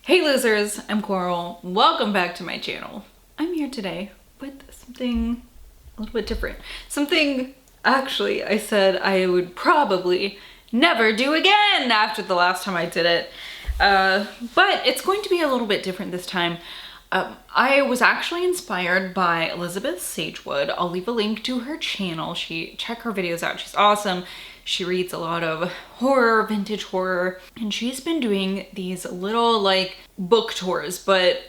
Hey losers, I'm Coral. Welcome back to my channel. I'm here today with something a little bit different. Something actually I said I would probably never do again after the last time I did it. But it's going to be a little bit different this time. I was actually inspired by Elizabeth Sagewood. I'll leave a link to her channel. Check her videos out. She's awesome. She reads a lot of horror, vintage horror, and she's been doing these little like book tours, but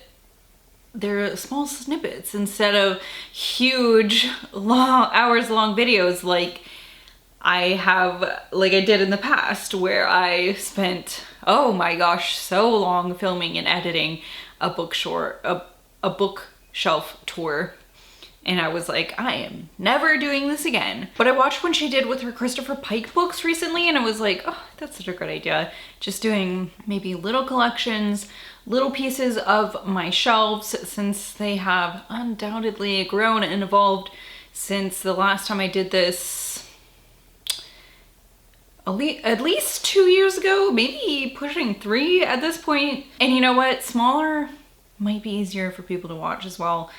they're small snippets instead of huge, long, hours long videos like I did in the past, where I spent, oh my gosh, so long filming and editing a bookshelf tour. And I was like, I am never doing this again. But I watched one she did with her Christopher Pike books recently, and I was like, oh, that's such a good idea. Just doing maybe little collections, little pieces of my shelves, since they have undoubtedly grown and evolved since the last time I did this. At least 2 years ago, maybe pushing 3 at this point. And you know what? Smaller might be easier for people to watch as well.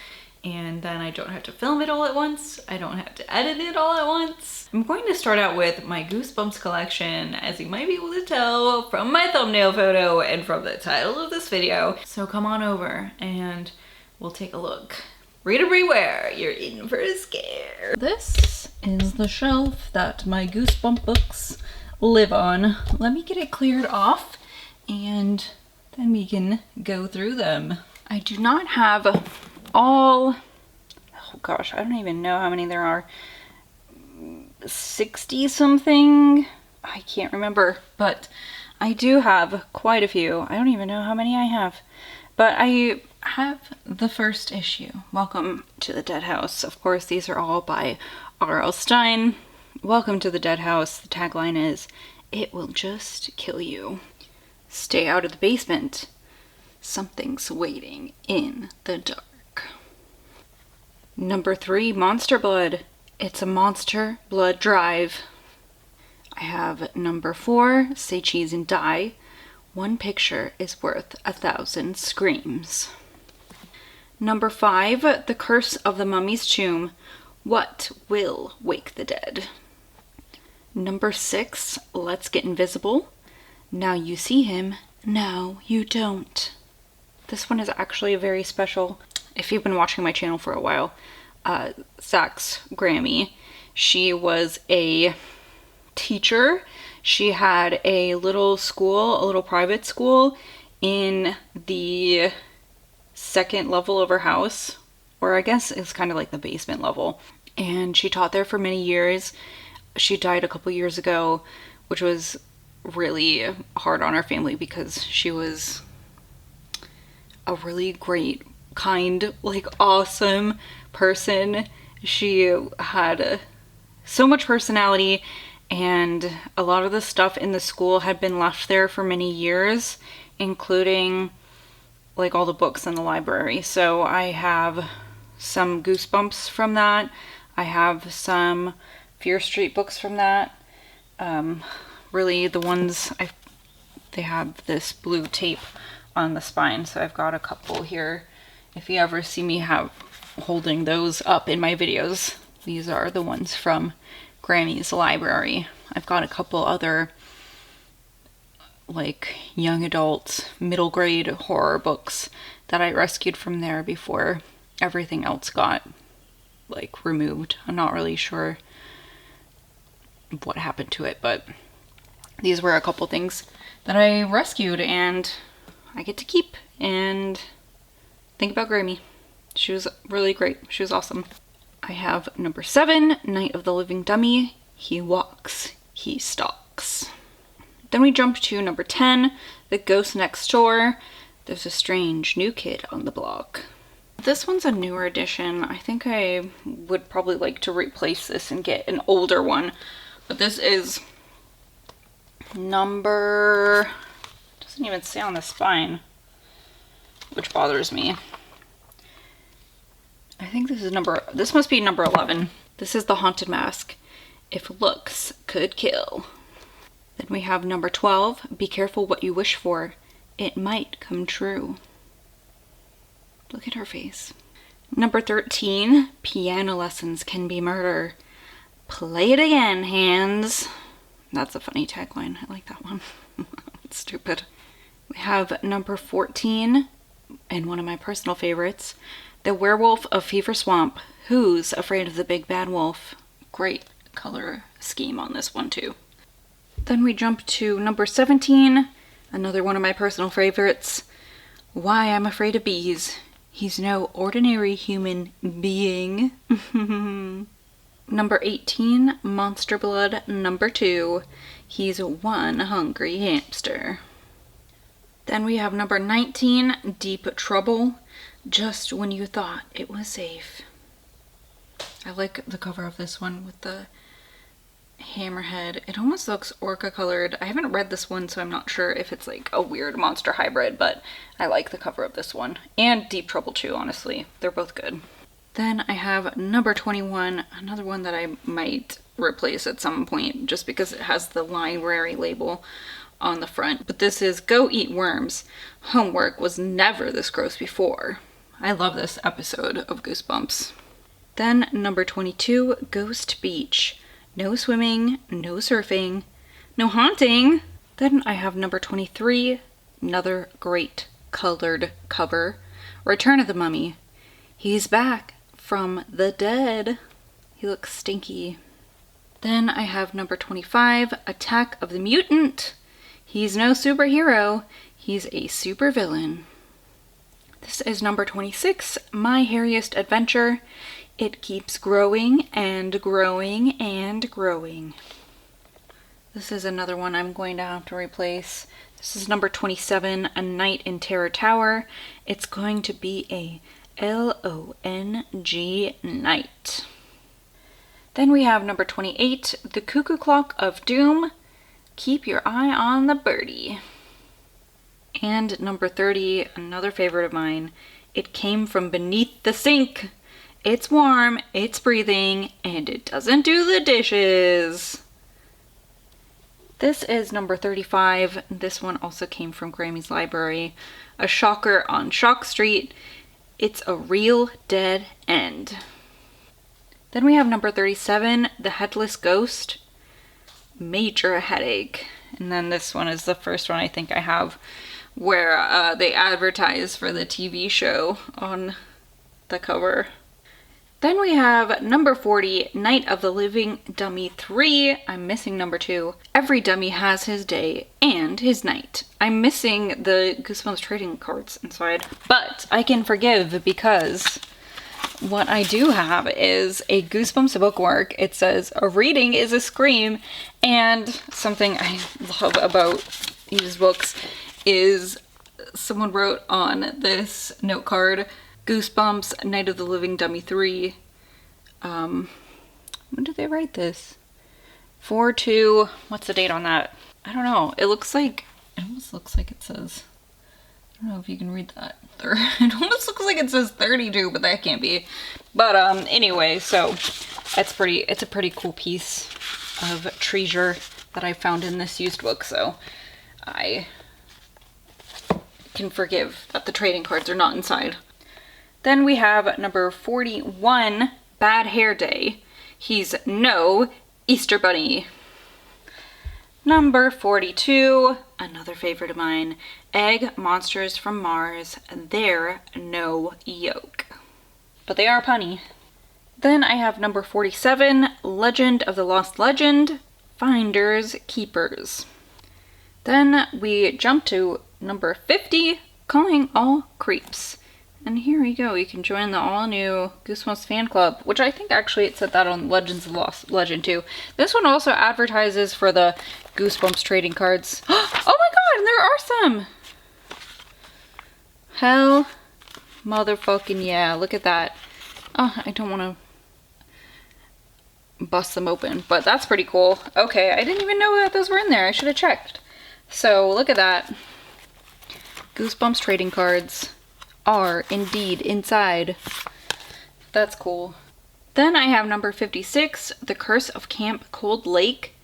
And then I don't have to film it all at once. I don't have to edit it all at once. I'm going to start out with my Goosebumps collection, as you might be able to tell from my thumbnail photo and from the title of this video. So come on over and we'll take a look. Reader beware, you're in for a scare. This is the shelf that my Goosebump books live on. Let me get it cleared off and then we can go through them. I do not have oh gosh, I don't even know how many there are. 60 something? I can't remember, but I do have quite a few. I don't even know how many I have, but I have the first issue. Welcome to the Dead House. Of course, these are all by R.L. Stine. Welcome to the Dead House. The tagline is, "It will just kill you. Stay out of the basement. Something's waiting in the dark." Number 3, Monster Blood. It's a monster blood drive. I have number 4, Say Cheese and Die. One picture is worth 1,000 screams. Number 5, The Curse of the Mummy's Tomb. What will wake the dead? Number 6, Let's Get Invisible. Now you see him, now you don't. This one is actually very special. If you've been watching my channel for a while, Zach's Grammy, she was a teacher. She had a little school, a little private school in the second level of her house, or I guess it's kind of like the basement level. And she taught there for many years. She died a couple years ago, which was really hard on our family because she was a really great, kind, like awesome person. She had so much personality, and a lot of the stuff in the school had been left there for many years, including like all the books in the library. So I have some Goosebumps from that. I have some Fear Street books from that. Really the ones they have this blue tape on the spine, so I've got a couple here. If you ever see me holding those up in my videos, these are the ones from Grammy's library. I've got a couple other like young adult, middle grade horror books that I rescued from there before everything else got like removed. I'm not really sure what happened to it, but these were a couple things that I rescued and I get to keep and think about Grammy. She was really great. She was awesome. I have number 7, Night of the Living Dummy. He walks, he stalks. Then we jump to number 10, The Ghost Next Door. There's a strange new kid on the block. This one's a newer edition. I think I would probably like to replace this and get an older one. But this is number, doesn't even say on the spine, which bothers me. I think this must be number 11. This is The Haunted Mask. If looks could kill. Then we have number 12, Be Careful What You Wish For. it might come true. Look at her face. Number 13, piano lessons can be murder. Play it again, hands. That's a funny tagline. I like that one. It's stupid. We have number 14, and one of my personal favorites, The Werewolf of Fever Swamp. Who's Afraid of the Big Bad Wolf? Great color scheme on this one too. Then we jump to number 17, another one of my personal favorites, Why I'm Afraid of Bees. He's no ordinary human being. Number 18, Monster Blood number 2. He's one hungry hamster. Then we have number 19, Deep Trouble. Just when you thought it was safe. I like the cover of this one with the hammerhead. It almost looks orca colored. I haven't read this one, so I'm not sure if it's like a weird monster hybrid, but I like the cover of this one. And Deep Trouble too, honestly. They're both good. Then I have number 21, another one that I might replace at some point just because it has the library label on the front. But this is Go Eat Worms. Homework was never this gross before. I love this episode of Goosebumps. Then number 22, Ghost Beach. No swimming, no surfing, no haunting. Then I have number 23, another great colored cover, Return of the Mummy. He's back from the dead. He looks stinky. Then I have number 25, Attack of the Mutant. He's no superhero, he's a supervillain. This is number 26, My Hairiest Adventure. It keeps growing and growing and growing. This is another one I'm going to have to replace. This is number 27, A Night in Terror Tower. It's going to be a L-O-N-G night. Then we have number 28, The Cuckoo Clock of Doom. Keep your eye on the birdie. And number 30, another favorite of mine, It Came from Beneath the Sink. It's warm, it's breathing, and it doesn't do the dishes. This is number 35. This one also came from Grammy's library. A Shocker on Shock Street. It's a real dead end. Then we have number 37, The Headless Ghost. Major headache. And then this one is the first one I think I have where they advertise for the TV show on the cover. Then we have number 40, Night of the Living Dummy 3. I'm missing number 2. Every dummy has his day and his night. I'm missing the Goosebumps trading cards inside, but I can forgive because what I do have is a Goosebumps bookmark. It says, a reading is a scream, and something I love about these books is someone wrote on this note card, Goosebumps, Night of the Living Dummy 3. When did they write this? 4/2, what's the date on that? I don't know. It almost looks like it says, I don't know if you can read that. It almost looks like it says 32, but that can't be. But anyway, so it's a pretty cool piece of treasure that I found in this used book, so I can forgive that the trading cards are not inside. Then we have number 41, Bad Hair Day. He's no Easter Bunny. Number 42, another favorite of mine, Egg Monsters from Mars. They're no yolk, but they are punny. Then I have number 47, Legend of the Lost Legend, Finders Keepers. Then we jump to number 50, Calling All Creeps. And here we go, you can join the all-new Goosebumps fan club, which I think actually it said that on Legends of the Lost Legend too. This one also advertises for the Goosebumps trading cards. Oh my god, and there are some! Hell motherfucking yeah, look at that. Oh, I don't want to bust them open, but that's pretty cool. Okay, I didn't even know that those were in there. I should have checked. So, look at that. Goosebumps trading cards are indeed inside. That's cool. Then I have number 56, The Curse of Camp Cold Lake.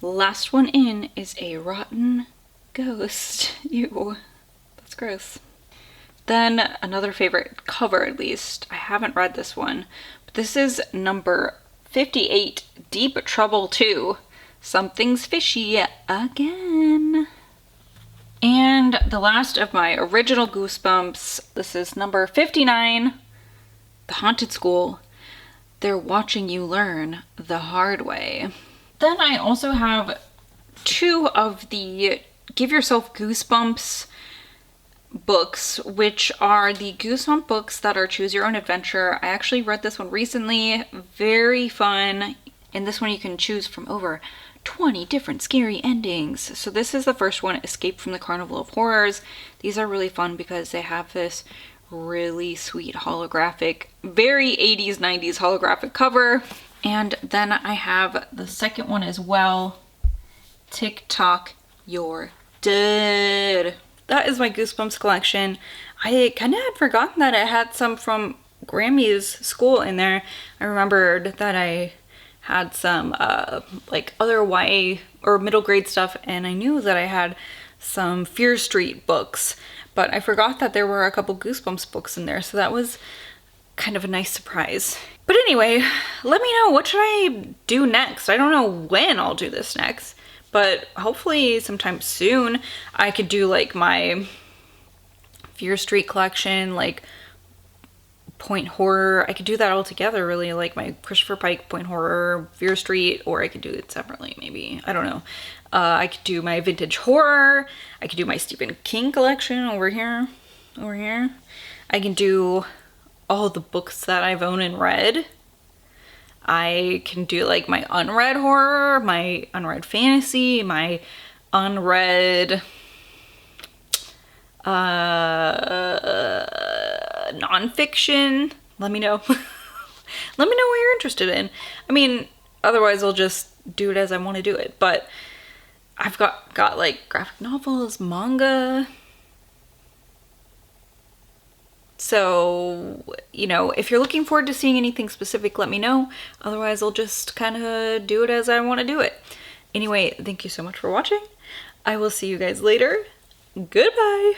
Last one in is a rotten ghost. Ew. gross. Then another favorite cover, at least. I haven't read this one, but this is number 58, Deep Trouble 2. Something's fishy again. And the last of my original Goosebumps, this is number 59, The Haunted School. They're watching you learn the hard way. Then I also have 2 of the Give Yourself Goosebumps books, which are the Goosebump books that are Choose Your Own Adventure. I actually read this one recently. Very fun. In this one you can choose from over 20 different scary endings. So this is the first one, Escape from the Carnival of Horrors. These are really fun because they have this really sweet holographic, very 80s, 90s holographic cover. And then I have the second one as well, TikTok, You're Dead. That is my Goosebumps collection. I kind of had forgotten that I had some from Grammy's school in there. I remembered that I had some like other YA or middle grade stuff, and I knew that I had some Fear Street books, but I forgot that there were a couple Goosebumps books in there, so that was kind of a nice surprise. But anyway, let me know, what should I do next? I don't know when I'll do this next, but hopefully sometime soon. I could do like my Fear Street collection, like Point Horror. I could do that all together, really, like my Christopher Pike, Point Horror, Fear Street, or I could do it separately, maybe. I don't know. I could do my Vintage Horror. I could do my Stephen King collection over here. I can do all the books that I've owned and read. I can do like my unread horror, my unread fantasy, my unread nonfiction. Let me know. Let me know what you're interested in. I mean, otherwise I'll just do it as I want to do it. But I've got like graphic novels, manga. So, you know, if you're looking forward to seeing anything specific, let me know. Otherwise, I'll just kind of do it as I want to do it. Anyway, thank you so much for watching. I will see you guys later. Goodbye.